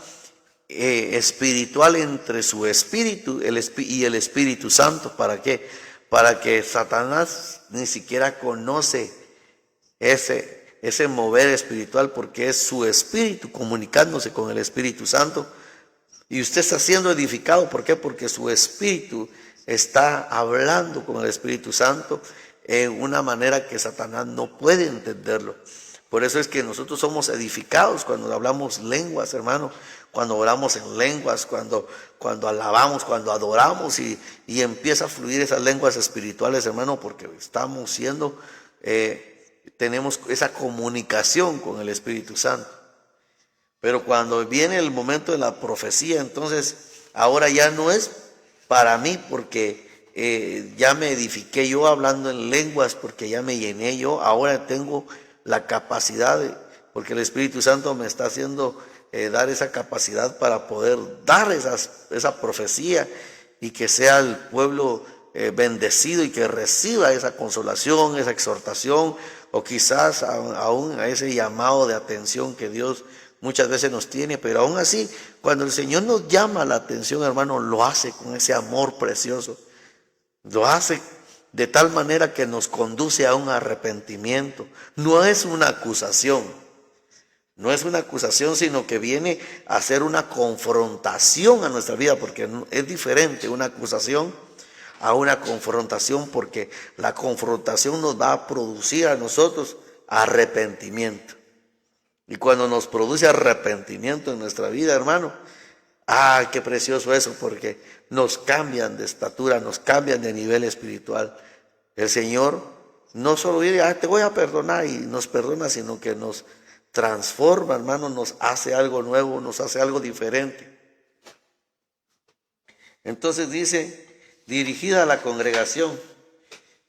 Speaker 1: espiritual entre su espíritu y el Espíritu Santo. ¿Para qué? Para que Satanás ni siquiera conoce ese mover espiritual, porque es su espíritu comunicándose con el Espíritu Santo. Y usted está siendo edificado. ¿Por qué? Porque su espíritu está hablando con el Espíritu Santo en una manera que Satanás no puede entenderlo. Por eso es que nosotros somos edificados cuando hablamos lenguas, hermano, cuando oramos en lenguas, cuando alabamos, cuando adoramos y empieza a fluir esas lenguas espirituales, hermano, porque estamos siendo, tenemos esa comunicación con el Espíritu Santo. Pero cuando viene el momento de la profecía, entonces ahora ya no es para mí, porque ya me edifiqué yo hablando en lenguas, porque ya me llené yo, ahora tengo la capacidad, porque el Espíritu Santo me está haciendo dar esa capacidad para poder dar esa profecía y que sea el pueblo bendecido y que reciba esa consolación, esa exhortación, o quizás aún a ese llamado de atención que Dios muchas veces nos tiene. Pero aún así, cuando el Señor nos llama la atención, hermano, lo hace con ese amor precioso, lo hace de tal manera que nos conduce a un arrepentimiento. No es una acusación, sino que viene a ser una confrontación a nuestra vida, porque es diferente una acusación a una confrontación, porque la confrontación nos va a producir a nosotros arrepentimiento. Y cuando nos produce arrepentimiento en nuestra vida, hermano, qué precioso eso, porque nos cambian de estatura, nos cambian de nivel espiritual. El Señor no solo dice, te voy a perdonar y nos perdona, sino que nos transforma, hermano, nos hace algo nuevo, nos hace algo diferente. Entonces dice, dirigida a la congregación.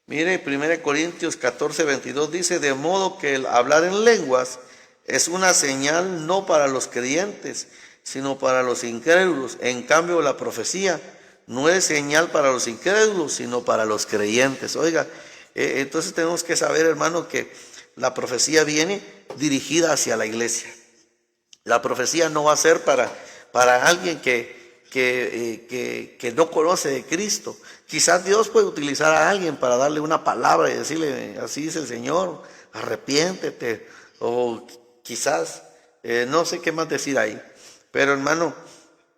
Speaker 1: Mire, 1 Corintios 14:22 dice, de modo que el hablar en lenguas es una señal no para los creyentes, sino para los incrédulos. En cambio, la profecía no es señal para los incrédulos, sino para los creyentes. Oiga, entonces tenemos que saber, hermano, que la profecía viene dirigida hacia la iglesia. La profecía no va a ser para alguien que no conoce de Cristo. Quizás Dios puede utilizar a alguien para darle una palabra y decirle, así dice el Señor, arrepiéntete. O quizás, no sé qué más decir ahí. Pero hermano,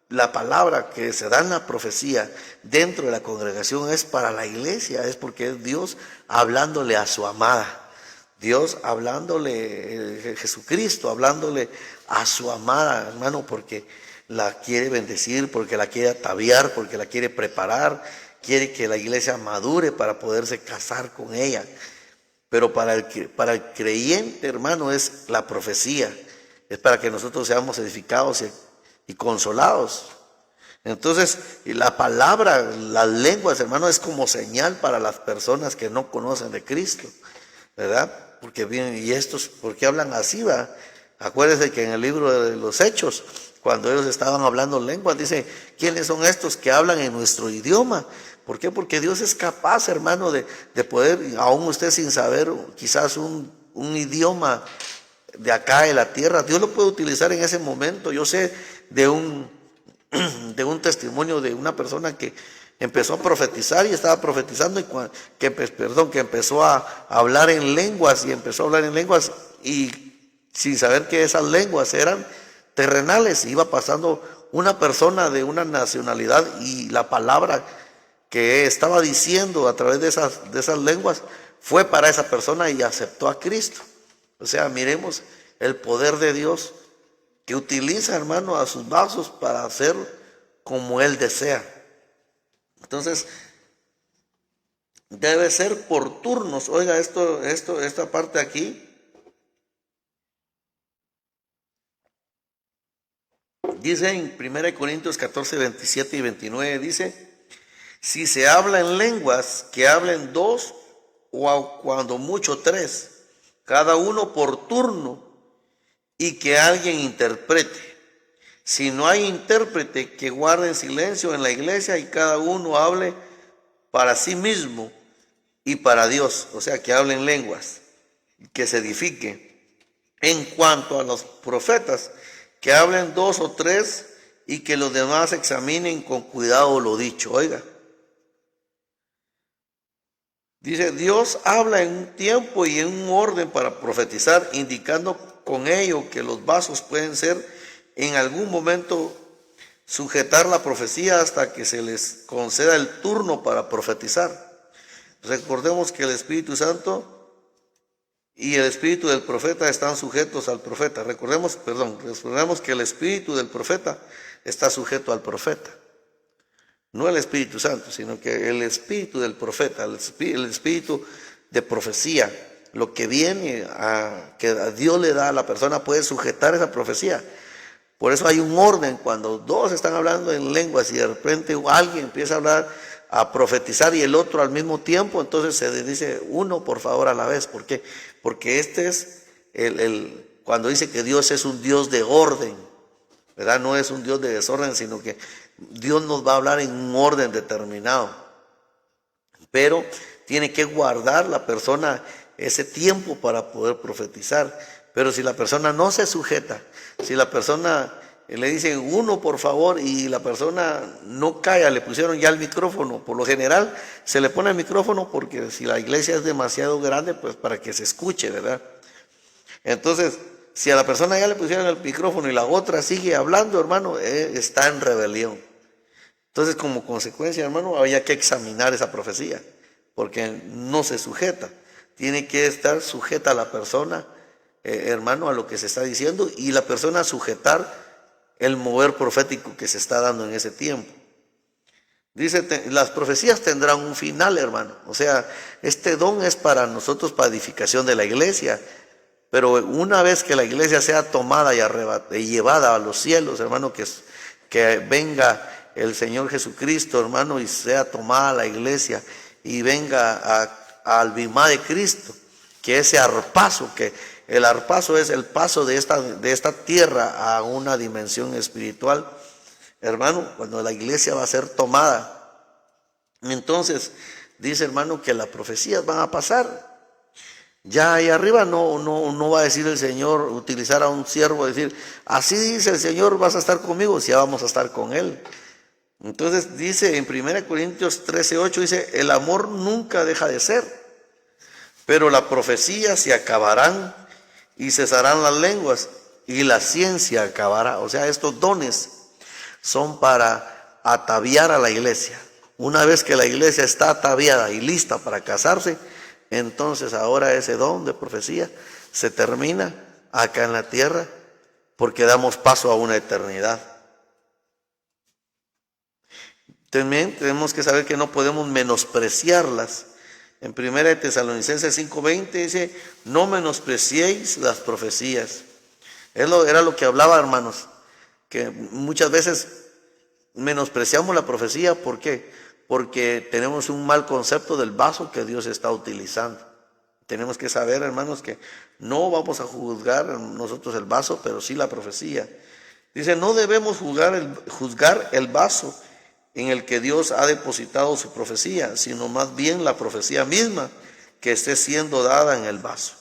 Speaker 1: la palabra que se da en la profecía dentro de la congregación es para la iglesia, es porque es Dios hablándole a su amada. Dios hablándole, Jesucristo hablándole a su amada, hermano, porque la quiere bendecir, porque la quiere ataviar, porque la quiere preparar, quiere que la iglesia madure para poderse casar con ella. Pero para el creyente, hermano, es la profecía, es para que nosotros seamos edificados y consolados. Entonces, la palabra, las lenguas, hermano, es como señal para las personas que no conocen de Cristo, ¿verdad? Porque bien, y estos, ¿por qué hablan así, va? Acuérdense que en el libro de los Hechos, cuando ellos estaban hablando lenguas, dice, ¿quiénes son estos que hablan en nuestro idioma? ¿Por qué? Porque Dios es capaz, hermano, de poder, aún usted sin saber quizás un idioma de acá de la tierra, Dios lo puede utilizar en ese momento. Yo sé de un testimonio de una persona que empezó a profetizar y estaba profetizando que empezó a hablar en lenguas y sin saber que esas lenguas eran terrenales. Iba pasando una persona de una nacionalidad y la palabra que estaba diciendo a través de esas lenguas fue para esa persona y aceptó a Cristo. O sea, miremos el poder de Dios que utiliza, hermano, a sus vasos para hacer como Él desea. Entonces, debe ser por turnos. Oiga, esta parte aquí dice en 1 Corintios 14, 27 y 29, dice, si se habla en lenguas, que hablen dos o cuando mucho tres, cada uno por turno, y que alguien interprete. Si no hay intérprete, que guarden silencio en la iglesia y cada uno hable para sí mismo y para Dios. O sea, que hablen lenguas, que se edifique. En cuanto a los profetas, que hablen dos o tres y que los demás examinen con cuidado lo dicho. Oiga, dice, Dios habla en un tiempo y en un orden para profetizar, indicando con ello que los vasos pueden ser en algún momento sujetar la profecía hasta que se les conceda el turno para profetizar. Recordemos que el Espíritu Santo y el espíritu del profeta están sujetos al profeta. Recordemos que el espíritu del profeta está sujeto al profeta. No el Espíritu Santo, sino que el espíritu del profeta, el espíritu de profecía, lo que viene que a Dios le da a la persona puede sujetar esa profecía. Por eso hay un orden. Cuando dos están hablando en lenguas y de repente alguien empieza a hablar, a profetizar y el otro al mismo tiempo, entonces se dice uno por favor a la vez. ¿Por qué? Porque este es cuando dice que Dios es un Dios de orden, ¿verdad? No es un Dios de desorden, sino que Dios nos va a hablar en un orden determinado. Pero tiene que guardar la persona ese tiempo para poder profetizar. Pero si la persona no se sujeta, si la persona le dicen uno por favor y la persona no calla, le pusieron ya el micrófono, por lo general se le pone el micrófono porque si la iglesia es demasiado grande, pues para que se escuche, ¿verdad? Entonces, si a la persona ya le pusieron el micrófono y la otra sigue hablando, hermano, está en rebelión. Entonces, como consecuencia, hermano, había que examinar esa profecía, porque no se sujeta. Tiene que estar sujeta a la persona, hermano, a lo que se está diciendo, y la persona sujetar el mover profético que se está dando en ese tiempo. Dice, las profecías tendrán un final, hermano. O sea, este don es para nosotros, para edificación de la iglesia. Pero una vez que la iglesia sea tomada y llevada a los cielos, hermano, que venga el Señor Jesucristo, hermano, y sea tomada la iglesia y venga al bimá de Cristo, que ese arpazo, que el arpazo es el paso de esta tierra a una dimensión espiritual. Hermano, cuando la iglesia va a ser tomada, Entonces, dice hermano que las profecías van a pasar. Ya ahí arriba no va a decir el Señor, utilizar a un siervo, decir, así dice el Señor, vas a estar conmigo, si ya vamos a estar con Él. Entonces dice en 1 Corintios 13:8, dice, el amor nunca deja de ser, pero las profecías se acabarán y cesarán las lenguas y la ciencia acabará. O sea, estos dones son para ataviar a la iglesia. Una vez que la iglesia está ataviada y lista para casarse, entonces ahora ese don de profecía se termina acá en la tierra porque damos paso a una eternidad. También tenemos que saber que no podemos menospreciarlas. En 1 Tesalonicenses 5:20 dice, no menospreciéis las profecías. Era lo que hablaba, hermanos, que muchas veces menospreciamos la profecía. ¿Por qué? Porque tenemos un mal concepto del vaso que Dios está utilizando. Tenemos que saber, hermanos, que no vamos a juzgar nosotros el vaso, pero sí la profecía. Dice, no debemos juzgar el vaso en el que Dios ha depositado su profecía, sino más bien la profecía misma que esté siendo dada en el vaso.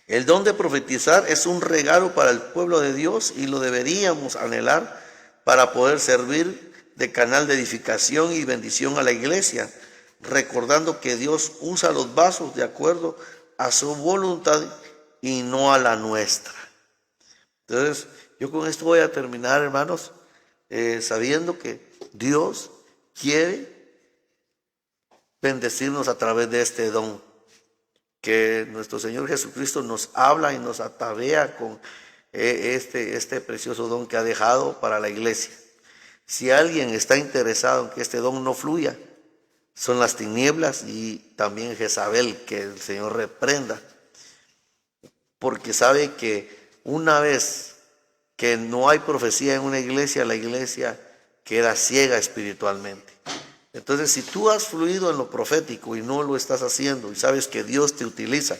Speaker 1: El don de profetizar es un regalo para el pueblo de Dios y lo deberíamos anhelar para poder servir de canal de edificación y bendición a la iglesia, recordando que Dios usa los vasos de acuerdo a su voluntad y no a la nuestra. Entonces, yo con esto voy a terminar, hermanos, sabiendo que Dios quiere bendecirnos a través de este don, que nuestro Señor Jesucristo nos habla y nos atavea con este precioso don que ha dejado para la iglesia. Si alguien está interesado en que este don no fluya, son las tinieblas y también Jezabel, que el Señor reprenda, porque sabe que una vez que no hay profecía en una iglesia, la iglesia queda ciega espiritualmente. Entonces, si tú has fluido en lo profético y no lo estás haciendo y sabes que Dios te utiliza,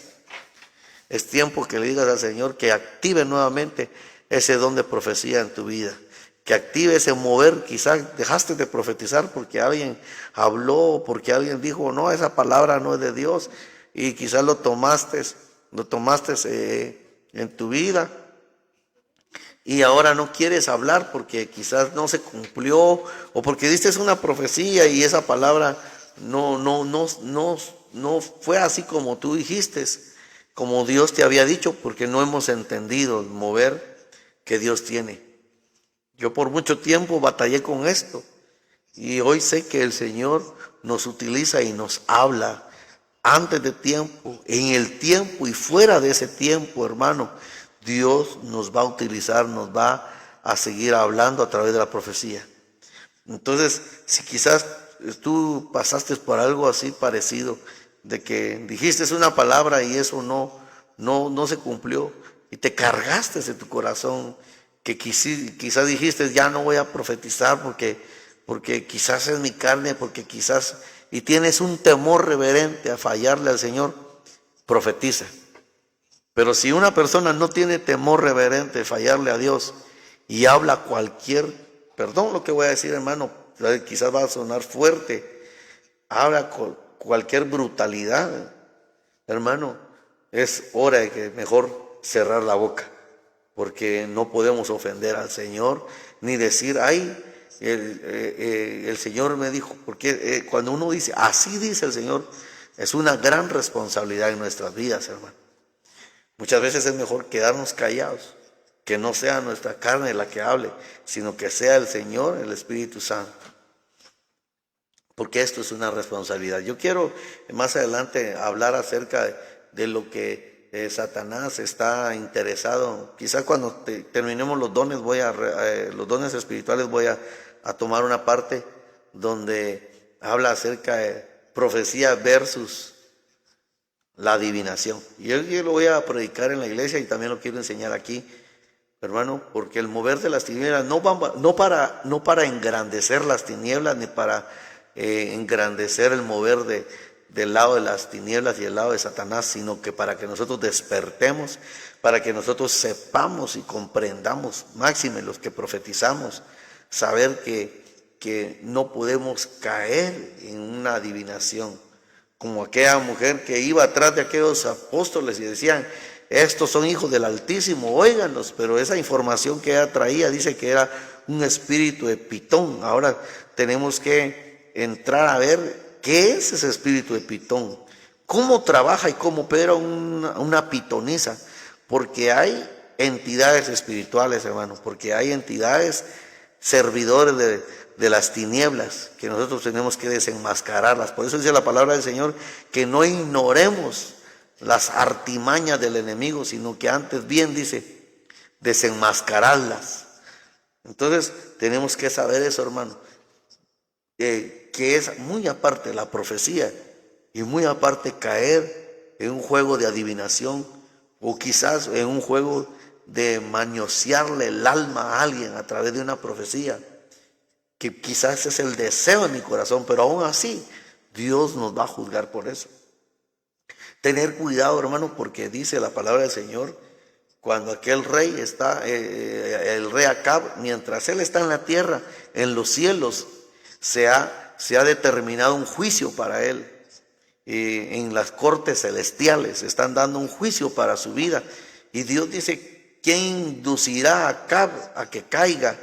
Speaker 1: es tiempo que le digas al Señor que active nuevamente ese don de profecía en tu vida, que active ese mover. Quizás dejaste de profetizar porque alguien habló, porque alguien dijo, no, esa palabra no es de Dios, y quizás lo tomaste en tu vida. Y ahora no quieres hablar porque quizás no se cumplió, o porque diste una profecía y esa palabra no fue así como tú dijiste, como Dios te había dicho, porque no hemos entendido el mover que Dios tiene. Yo por mucho tiempo batallé con esto y hoy sé que el Señor nos utiliza y nos habla antes de tiempo, en el tiempo y fuera de ese tiempo, hermano. Dios nos va a utilizar, nos va a seguir hablando a través de la profecía. Entonces, si quizás tú pasaste por algo así parecido, de que dijiste una palabra y eso no se cumplió, y te cargaste de tu corazón, que quizás dijiste, ya no voy a profetizar porque quizás es mi carne, porque quizás, y tienes un temor reverente a fallarle al Señor, profetiza. Pero si una persona no tiene temor reverente de fallarle a Dios y habla perdón lo que voy a decir, hermano, quizás va a sonar fuerte, habla cualquier brutalidad, hermano, es hora de que mejor cerrar la boca, porque no podemos ofender al Señor, ni decir, ay, el Señor me dijo, porque cuando uno dice, así dice el Señor, es una gran responsabilidad en nuestras vidas, hermano. Muchas veces es mejor quedarnos callados, que no sea nuestra carne la que hable, sino que sea el Señor, el Espíritu Santo. Porque esto es una responsabilidad. Yo quiero más adelante hablar acerca de lo que Satanás está interesado. Quizás cuando terminemos los dones, los dones espirituales, voy a tomar una parte donde habla acerca de profecía versus la adivinación. Y yo lo voy a predicar en la iglesia y también lo quiero enseñar aquí, hermano, porque el mover de las tinieblas no para engrandecer las tinieblas, ni para engrandecer el mover del lado de las tinieblas y del lado de Satanás, sino que para que nosotros despertemos, para que nosotros sepamos y comprendamos, máxime los que profetizamos, saber que que no podemos caer en una adivinación, como aquella mujer que iba atrás de aquellos apóstoles y decían, estos son hijos del Altísimo, óiganlos, pero esa información que ella traía dice que era un espíritu de Pitón. Ahora tenemos que entrar a ver qué es ese espíritu de Pitón, cómo trabaja y cómo opera una pitonisa, porque hay entidades espirituales, hermanos, porque hay entidades servidores de las tinieblas, que nosotros tenemos que desenmascararlas. Por eso dice la palabra del Señor que no ignoremos las artimañas del enemigo, sino que antes bien dice, desenmascararlas. Entonces tenemos que saber eso, hermano, que es muy aparte la profecía y muy aparte caer en un juego de adivinación o quizás en un juego de manosearle el alma a alguien a través de una profecía, que quizás es el deseo de mi corazón, pero aún así Dios nos va a juzgar por eso. Tener cuidado, hermano, porque dice la palabra del Señor, cuando aquel rey está, el rey Acab, mientras él está en la tierra, en los cielos, se ha determinado un juicio para él. En las cortes celestiales están dando un juicio para su vida. Y Dios dice, ¿quién inducirá a Acab a que caiga?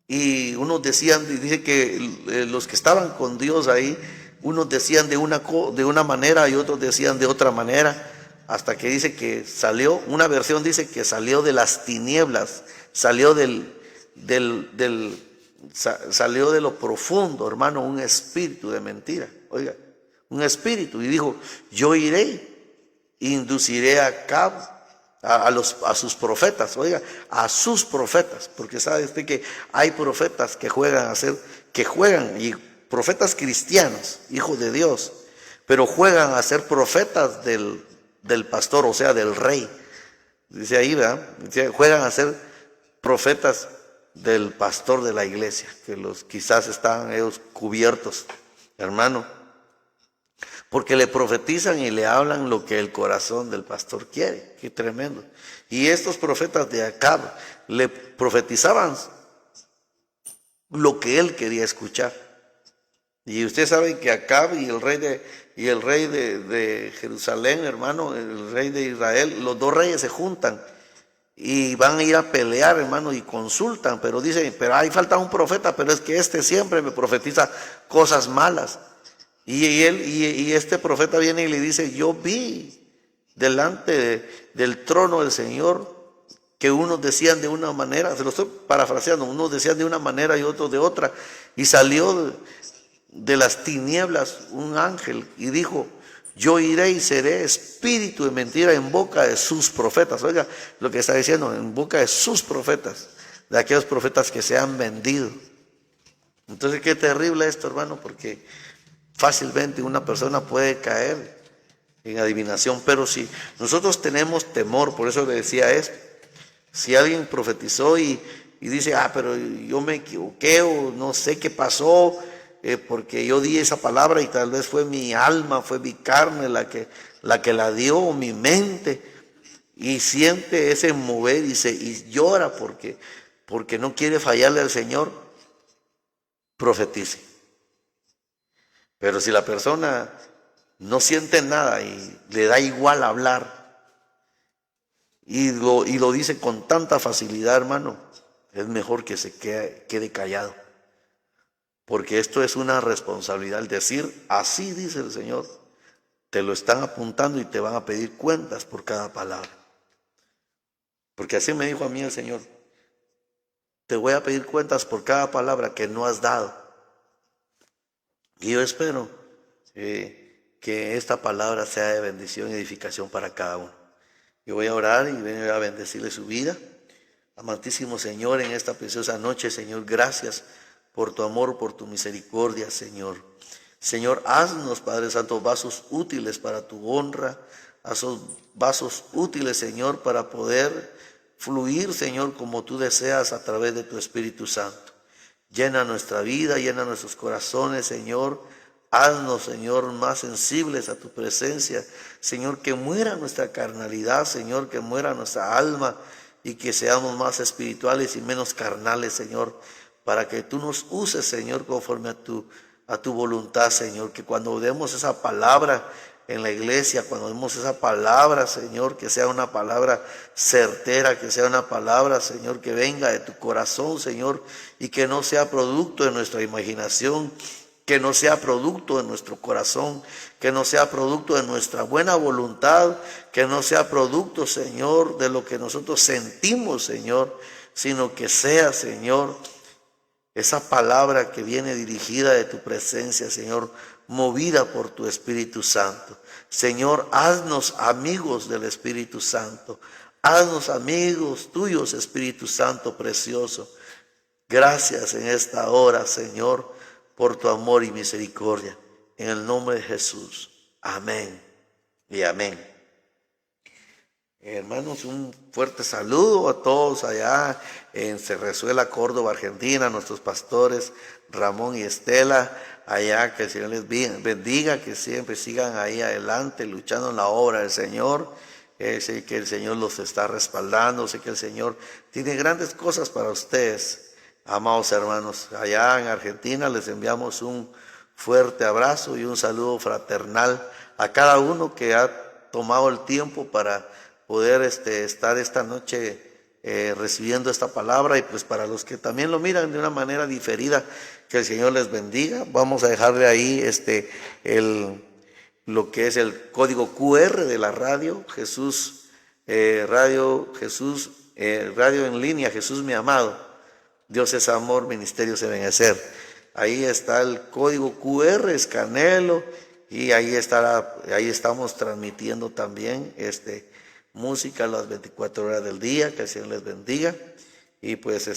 Speaker 1: Y unos decían, dice que los que estaban con Dios ahí, unos decían de una manera y otros decían de otra manera, hasta que dice que salió, una versión dice que salió de las tinieblas, salió salió de lo profundo, hermano, un espíritu de mentira, oiga, un espíritu, y dijo, yo iré, induciré a Acab a sus profetas, oiga, a sus profetas, porque sabe usted que hay profetas que juegan y profetas cristianos, hijos de Dios, pero juegan a ser profetas del pastor, o sea, del rey. Dice ahí, ¿verdad? Juegan a ser profetas del pastor de la iglesia, que quizás están ellos cubiertos, hermano, porque le profetizan y le hablan lo que el corazón del pastor quiere. Qué tremendo. Y estos profetas de Acab le profetizaban lo que él quería escuchar. Y usted sabe que Acab y el rey de Jerusalén, hermano, el rey de Israel, los dos reyes se juntan y van a ir a pelear, hermano, y consultan, pero dicen, pero ahí falta un profeta, pero es que este siempre me profetiza cosas malas. Y este profeta viene y le dice, yo vi delante del trono del Señor que unos decían de una manera, se lo estoy parafraseando, unos decían de una manera y otros de otra, y salió de las tinieblas un ángel y dijo, yo iré y seré espíritu de mentira en boca de sus profetas. Oiga lo que está diciendo, en boca de sus profetas, de aquellos profetas que se han vendido. Entonces qué terrible esto, hermano, porque fácilmente una persona puede caer en adivinación, pero si nosotros tenemos temor, por eso le decía esto, si alguien profetizó y dice, pero yo me equivoqué o no sé qué pasó, porque yo di esa palabra y tal vez fue mi alma, fue mi carne la que la dio, o mi mente, y siente ese mover y llora porque no quiere fallarle al Señor, profetice. Pero si la persona no siente nada y le da igual hablar y lo dice con tanta facilidad, hermano, es mejor que se quede callado. Porque esto es una responsabilidad, el decir, así dice el Señor, te lo están apuntando y te van a pedir cuentas por cada palabra. Porque así me dijo a mí el Señor, te voy a pedir cuentas por cada palabra que no has dado. Y yo espero que esta palabra sea de bendición y edificación para cada uno. Yo voy a orar y voy a bendecirle su vida. Amantísimo Señor, en esta preciosa noche, Señor, gracias por tu amor, por tu misericordia, Señor. Señor, haznos, Padre Santo, vasos útiles para tu honra, esos vasos útiles, Señor, para poder fluir, Señor, como tú deseas a través de tu Espíritu Santo. Llena nuestra vida, llena nuestros corazones, Señor. Haznos, Señor, más sensibles a tu presencia. Señor, que muera nuestra carnalidad, Señor, que muera nuestra alma y que seamos más espirituales y menos carnales, Señor, para que tú nos uses, Señor, conforme a tu voluntad, Señor, que cuando demos esa palabra en la iglesia, cuando demos esa palabra, Señor, que sea una palabra certera, que sea una palabra, Señor, que venga de tu corazón, Señor, y que no sea producto de nuestra imaginación, que no sea producto de nuestro corazón, que no sea producto de nuestra buena voluntad, que no sea producto, Señor, de lo que nosotros sentimos, Señor, sino que sea, Señor, esa palabra que viene dirigida de tu presencia, Señor, movida por tu Espíritu Santo. Señor, haznos amigos del Espíritu Santo. Haznos amigos tuyos, Espíritu Santo precioso. Gracias en esta hora, Señor, por tu amor y misericordia. En el nombre de Jesús. Amén y amén. Hermanos, un fuerte saludo a todos allá en Cerrezuela, Córdoba, Argentina, nuestros pastores Ramón y Estela, allá que el Señor les bendiga, que siempre sigan ahí adelante luchando en la obra del Señor. Sé que el Señor los está respaldando, sé que el Señor tiene grandes cosas para ustedes, amados hermanos. Allá en Argentina les enviamos un fuerte abrazo y un saludo fraternal a cada uno que ha tomado el tiempo para poder estar esta noche recibiendo esta palabra, y pues para los que también lo miran de una manera diferida, que el Señor les bendiga. Vamos a dejarle ahí lo que es el código QR de la radio Jesús, radio en línea Jesús mi amado, Dios es amor, ministerios de Benecer. Ahí está el código QR, escanelo, y ahí estamos transmitiendo también música las 24 horas del día. Que el Señor les bendiga, y pues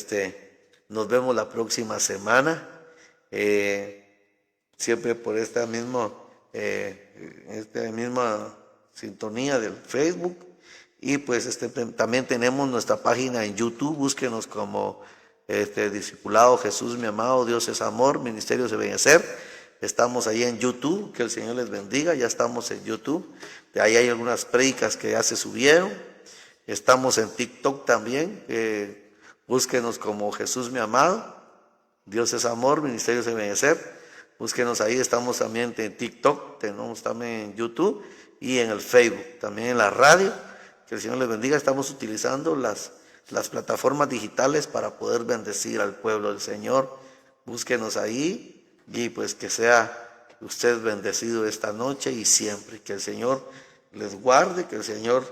Speaker 1: nos vemos la próxima semana, siempre por esta misma sintonía del Facebook. Y pues también tenemos nuestra página en YouTube. Búsquenos como Discipulado Jesús mi amado, Dios es amor, Ministerios de Benecer. Estamos ahí en YouTube, que el Señor les bendiga. Ya estamos en YouTube. De ahí hay algunas prédicas que ya se subieron. Estamos en TikTok también. Búsquenos como Jesús mi amado, Dios es amor, Ministerios de Benecer. Búsquenos ahí. Estamos también en TikTok, tenemos también en YouTube y en el Facebook, también en la radio. Que el Señor les bendiga. Estamos utilizando las plataformas digitales para poder bendecir al pueblo del Señor. Búsquenos ahí, y pues que sea usted bendecido esta noche y siempre. Que el Señor les guarde, que el Señor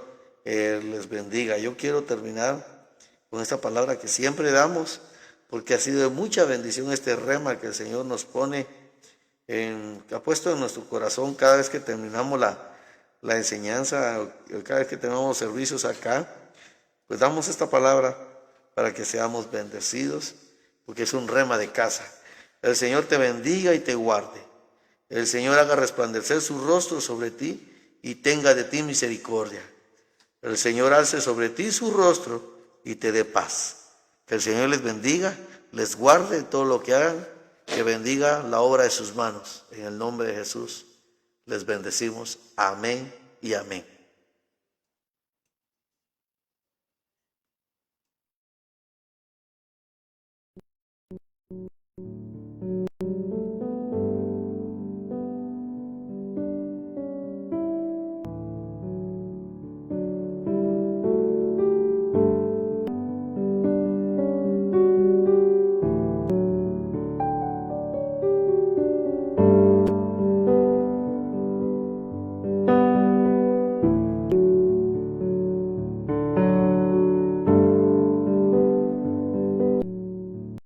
Speaker 1: les bendiga. Yo quiero terminar con esta palabra que siempre damos, porque ha sido de mucha bendición este rema que el Señor nos pone, que ha puesto en nuestro corazón cada vez que terminamos la enseñanza, cada vez que tenemos servicios acá. Pues damos esta palabra para que seamos bendecidos, porque es un rema de casa. El Señor te bendiga y te guarde. El Señor haga resplandecer su rostro sobre ti y tenga de ti misericordia. El Señor alce sobre ti su rostro y te dé paz. Que el Señor les bendiga, les guarde en todo lo que hagan, que bendiga la obra de sus manos. En el nombre de Jesús les bendecimos. Amén y amén.